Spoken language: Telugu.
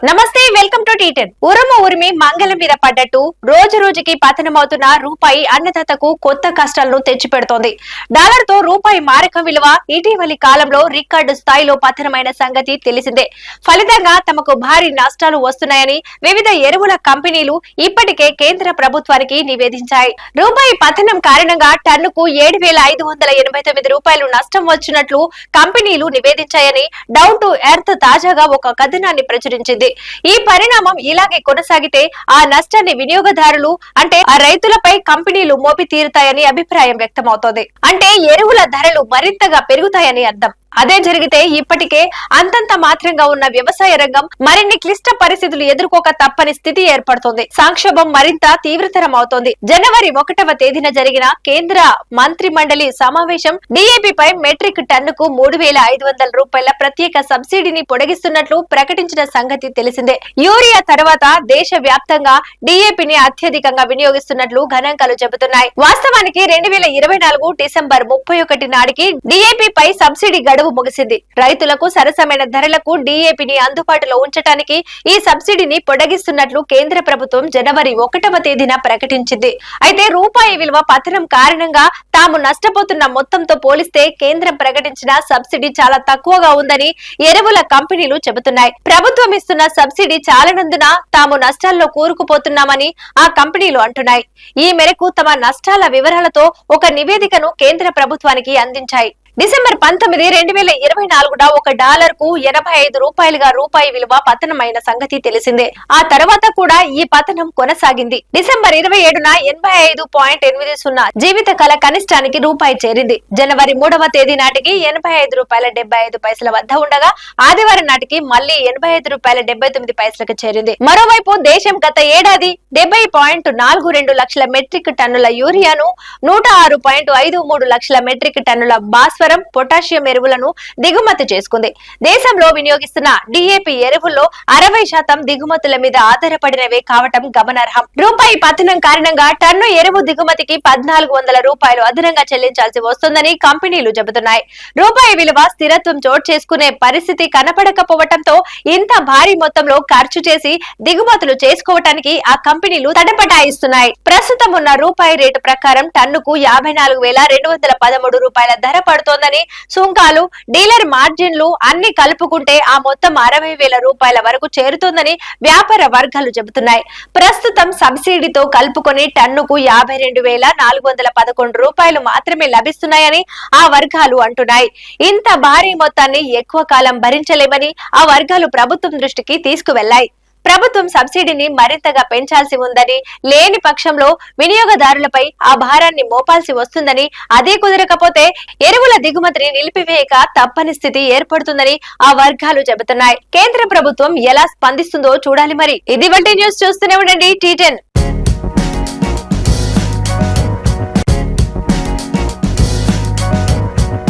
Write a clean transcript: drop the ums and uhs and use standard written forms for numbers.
నమస్తే, వెల్కమ్ టు టీ10. ఉరుము ఉరిమి మంగళం మీద పడ్డట్టు రోజు రోజుకి పతనమవుతున్న రూపాయి అన్నదాతకు కొత్త కష్టాలను తెచ్చిపెడుతోంది. డాలర్ తో రూపాయి మారక విలువ ఇటీవలి కాలంలో రికార్డు స్థాయిలో పతనమైన సంగతి తెలిసిందే. ఫలితంగా తమకు భారీ నష్టాలు వస్తున్నాయని వివిధ ఎరువుల కంపెనీలు ఇప్పటికే కేంద్ర ప్రభుత్వానికి నివేదించాయి. రూపాయి పతనం కారణంగా టన్నుకు 7,589 రూపాయలు నష్టం వచ్చినట్లు కంపెనీలు నివేదించాయని డౌన్ టు ఎర్త్ తాజాగా ఒక కథనాన్ని ప్రచురించింది. ఈ పరిణామం ఇలాగే కొనసాగితే ఆ నష్టాన్ని వినియోగదారులు అంటే ఆ రైతులపై కంపెనీలు మోపి తీరుతాయని అభిప్రాయం వ్యక్తమవుతోంది. అంటే ఎరువుల ధరలు మరింతగా పెరుగుతాయని అర్థం. అదే జరిగితే ఇప్పటికే అంతంత మాత్రంగా ఉన్న వ్యవసాయ రంగం మరిన్ని క్లిష్ట పరిస్థితులు ఎదుర్కోక తప్పని స్థితి ఏర్పడుతోంది. సంక్షోభం మరింత తీవ్రతరం అవుతోంది. జనవరి 1వ తేదీన జరిగిన కేంద్ర మంత్రి మండలి సమావేశం డీఏపీపై మెట్రిక్ టన్నుకు 3,500 రూపాయల ప్రత్యేక సబ్సిడీని పొడిగిస్తున్నట్లు ప్రకటించిన సంగతి తెలిసిందే. యూరియా తర్వాత దేశ వ్యాప్తంగా డీఏపీని అత్యధికంగా వినియోగిస్తున్నట్లు గణాంకాలు చెబుతున్నాయి. వాస్తవానికి 2024 డిసెంబర్ 31 నాటికి డీఏపీపై సబ్సిడీ గడువు ముగిసింది. రైతులకు సరసమైన ధరలకు డీఏపీని అందుబాటులో ఉంచడానికి ఈ సబ్సిడీని పొడిగిస్తున్నట్లు కేంద్ర ప్రభుత్వం జనవరి 1వ తేదీన ప్రకటించింది. అయితే రూపాయి విలువ పతనం కారణంగా తాము నష్టపోతున్న మొత్తంతో పోలిస్తే కేంద్రం ప్రకటించిన సబ్సిడీ చాలా తక్కువగా ఉందని ఎరువుల కంపెనీలు చెబుతున్నాయి. ప్రభుత్వం ఇస్తున్న సబ్సిడీ చాలనందున తాము నష్టాల్లో కూరుకుపోతున్నామని ఆ కంపెనీలు అంటున్నాయి. ఈ మేరకు తమ నష్టాల వివరాలతో ఒక నివేదికను కేంద్ర ప్రభుత్వానికి అందించాయి. డిసెంబర్ 19, 2024 ఒక డాలర్ కు 85 రూపాయలుగా రూపాయి విలువ పతనమైన సంగతి తెలిసిందే. ఆ తర్వాత కూడా ఈ పతనం కొనసాగింది. డిసెంబర్ 27న 85.80 జీవిత కాల కనిష్టానికి రూపాయి చేరింది. జనవరి 3వ తేదీ నాటికి 85 రూపాయల 75 పైసల వద్ద ఉండగా ఆదివారం నాటికి మళ్లీ 85 రూపాయల 79 పైసలకు చేరింది. మరోవైపు దేశం గత ఏడాది 70.42 లక్షల మెట్రిక్ టన్నుల యూరియాను 106.53 లక్షల మెట్రిక్ టన్నుల భాస్వరం, పొటాషియం ఎరువులను దిగుమతి చేసుకుంది. దేశంలో వినియోగిస్తున్న డీఏపీ ఎరువుల్లో 60% దిగుమతుల మీద ఆధారపడినవే కావటం గమనార్హం. రూపాయి పతనం కారణంగా టన్ను ఎరువు దిగుమతికి 1,400 రూపాయలు అదనంగా చెల్లించాల్సి వస్తుందని కంపెనీలు చెబుతున్నాయి. రూపాయి విలువ స్థిరత్వం చోటు చేసుకునే పరిస్థితి కనపడకపోవటంతో ఇంత భారీ మొత్తంలో ఖర్చు చేసి దిగుమతులు చేసుకోవటానికి ఆ కంపెనీలు తటపటాయిస్తున్నాయి. ప్రస్తుతం ఉన్న రూపాయి రేటు ప్రకారం టన్నుకు 54,213 రూపాయల ధర పడుతోందని, సుంకాలు, డీలర్ మార్జిన్లు అన్ని కలుపుకుంటే ఆ మొత్తం 60,000 రూపాయల వరకు చేరుతోందని వ్యాపార వర్గాలు చెబుతున్నాయి. ప్రస్తుతం సబ్సిడీతో కలుపుకొని టన్నుకు 52,411 రూపాయలు మాత్రమే లభిస్తున్నాయని ఆ వర్గాలు అంటున్నాయి. ఇంత భారీ మొత్తాన్ని ఎక్కువ కాలం భరించలేమని ఆ వర్గాలు ప్రభుత్వం దృష్టికి తీసుకువెళ్లాయి. ప్రభుత్వం సబ్సిడీని మరింతగా పెంచాల్సి ఉందని, లేని పక్షంలో వినియోగదారులపై ఆ భారాన్ని మోపాల్సి వస్తుందని, అదే కుదరకపోతే ఎరువుల దిగుమతిని నిలిపివేయక తప్పని స్థితి ఏర్పడుతుందని ఆ వర్గాలు చెబుతున్నాయి. కేంద్ర ప్రభుత్వం ఎలా స్పందిస్తుందో చూడాలి. మరి ఇది వంటి న్యూస్ చూస్తూనే ఉండండి టీ10.